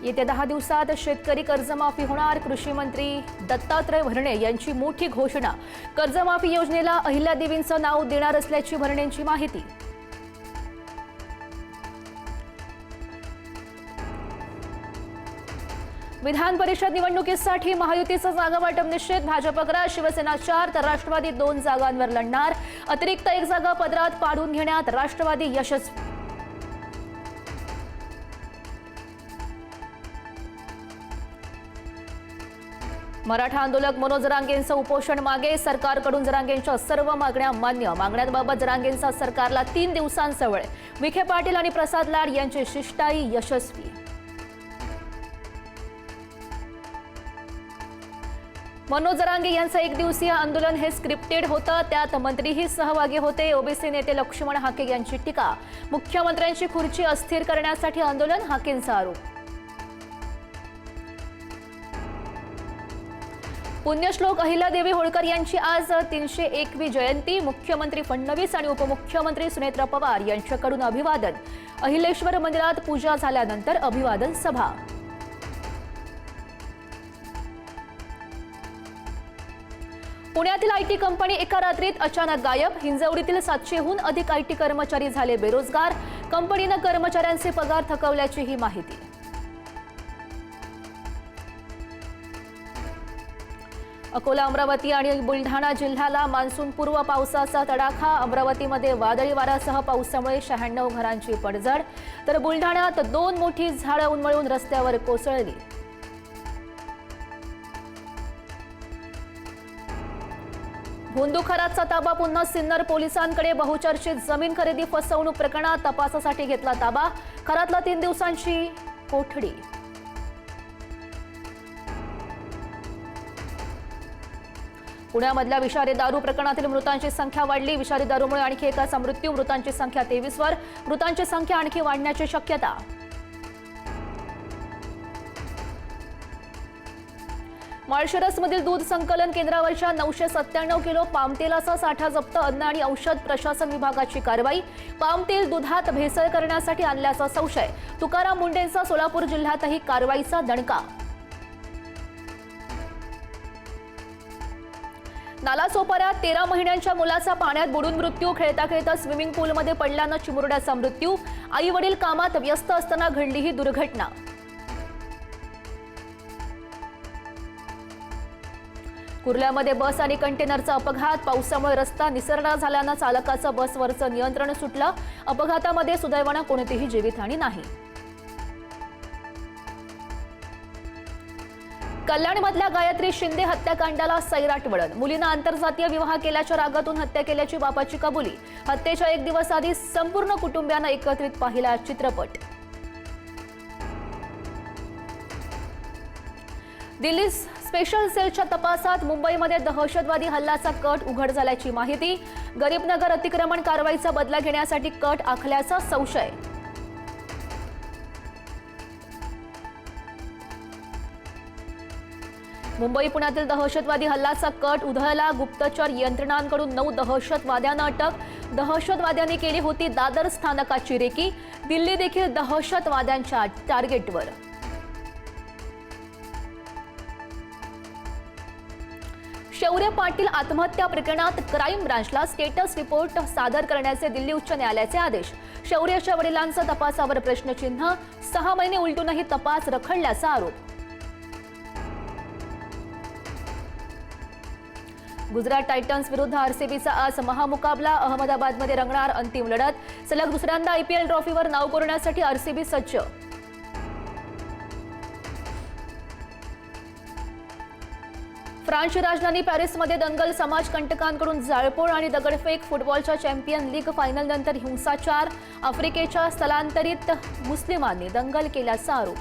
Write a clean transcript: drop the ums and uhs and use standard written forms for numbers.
येत्या 10 दिवसात शेतकरी कर्जमाफी होणार. कृषी मंत्री दत्तात्रय भरणे यांची मोठी घोषणा. कर्जमाफी योजनेला अहिल्यादेवींचं नाव देणार असल्याची भरणेंची माहिती. विधान परिषद निवडणुकीसाठी महायुतीचा जागा वाटप निश्चित. भाजप 11, शिवसेना 4 तर राष्ट्रवादी 2 जागांवर लढणार. अतिरिक्त 1 जागा पदरात पाडून घेण्यात राष्ट्रवादी यशस्वी. मराठा आंदोलक मनोज जरांगेंचं उपोषण मागे. सरकारकडून जरांगेंच्या सर्व मागण्या मान्य. मागण्यांबाबत जरांगेंचा सरकारला 3 दिवसांचा वेळ. विखे पाटील आणि प्रसाद लाड यांची शिष्टाई यशस्वी. मनोज जरांगे यांचं 1 दिवसीय आंदोलन हे स्क्रिप्टेड होतं. त्यात मंत्रीही सहभागी होते. ओबीसी नेते लक्ष्मण हाके यांची टीका. मुख्यमंत्र्यांची खुर्ची अस्थिर करण्यासाठी आंदोलन, हाकेंचा आरोप. पुण्यश्लोक अहिल्यादेवी होळकर यांची आज 301वी जयंती. मुख्यमंत्री फडणवीस आणि उपमुख्यमंत्री सुनेत्रा पवार यांच्याकडून अभिवादन. अहिलेश्वर मंदिरात पूजा झाल्यानंतर अभिवादन सभा. पुण्यातील आयटी कंपनी एका रात्रीत अचानक गायब. हिंजवडीतील 700हून अधिक आयटी कर्मचारी झाले बेरोजगार. कंपनीनं कर्मचाऱ्यांचे पगार थकवल्याची ही माहिती. अकोला, अमरावती आणि बुलढाणा जिल्ह्याला मान्सूनपूर्व पावसाचा तडाखा. अमरावतीमध्ये वादळी वाऱ्यासह पावसामुळे 96 घरांची पडझड, तर बुलढाण्यात 2 मोठी झाडं उन्मळून रस्त्यावर कोसळली. भोंदूखरातचा ताबा पुन्हा सिन्नर पोलिसांकडे. बहुचर्चित जमीन खरेदी फसवणूक प्रकरणात तपासासाठी घेतला ताबा. खरातला 3 दिवसांची कोठडी. पुण्यामधल्या विषारी दारू प्रकरणातील मृतांची संख्या वाढली. विषारी दारूमुळे आणखी एकाचा मृत्यू. मृतांची संख्या 23 वर. मृतांची संख्या आणखी वाढण्याची शक्यता. माळशिरसमधील दूध संकलन केंद्रावरच्या 997 किलो पामतेलाचा साठा जप्त. अन्न आणि औषध प्रशासन विभागाची कारवाई. पामतेल दुधात भेसळ करण्यासाठी आणल्याचा संशय. तुकाराम मुंडेंचा सोलापूर जिल्ह्यातही कारवाईचा दणका. नालासोपाऱ्यात 13 महिन्यांच्या मुलाचा पाण्यात बुडून मृत्यू. खेळता खेळता स्विमिंग पूलमध्ये पडल्यानं चिमुरड्याचा मृत्यू. आई वडील कामात व्यस्त असताना घडली ही दुर्घटना. कुर्ल्यामध्ये बस आणि कंटेनरचा अपघात. पावसामुळे रस्ता निसरडा झाल्यानं चालकाचं बसवरचं नियंत्रण सुटलं. अपघातामध्ये सुदैवानं कोणतीही जीवितहानी नाही. कल्याणमधल्या गायत्री शिंदे हत्याकांडाला सैराट वळण. मुलीनं आंतरजातीय विवाह केल्याच्या रागातून हत्या केल्याची बापाची कबुली. हत्येच्या 1 दिवस आधी संपूर्ण कुटुंबियानं एकत्रित पाहिला चित्रपट. दिल्ली स्पेशल सेलच्या तपासात मुंबईमध्ये दहशतवादी हल्ल्याचा कट उघड झाल्याची माहिती. गरीबनगर अतिक्रमण कारवाईचा बदला घेण्यासाठी कट आखल्याचा संशय. मुंबई पुण्यातील दहशतवादी हल्ल्याचा कट उधळला. गुप्तचर यंत्रणांकडून 9 दहशतवाद्यांना अटक. दहशतवाद्यांनी केली होती दादर स्थानकाची रेकी. दिल्ली देखील दहशतवाद्यांच्या टार्गेटवर. शौर्य पाटील आत्महत्या प्रकरणात क्राईम ब्रांचला स्टेटस रिपोर्ट सादर करण्याचे दिल्ली उच्च न्यायालयाचे आदेश. शौर्यच्या वडिलांचा तपासावर प्रश्नचिन्ह. 6 महिने उलटूनही तपास रखडल्याचा आरोप. गुजरात टायटन्स विरुद्ध आरसीबीचा आज महामुकाबला. अहमदाबादमध्ये रंगणार अंतिम लढत. सलग दुसऱ्यांदा आयपीएल ट्रॉफीवर नाव कोरण्यासाठी आरसीबी सज्ज. फ्रान्सची राजधानी पॅरिसमध्ये दंगल. समाजकंटकांकडून जाळपोळ आणि दगडफेक. फुटबॉलच्या चॅम्पियन लीग फायनलनंतर हिंसाचार. आफ्रिकेच्या स्थलांतरित मुस्लिमांनी दंगल केल्याचा आरोप.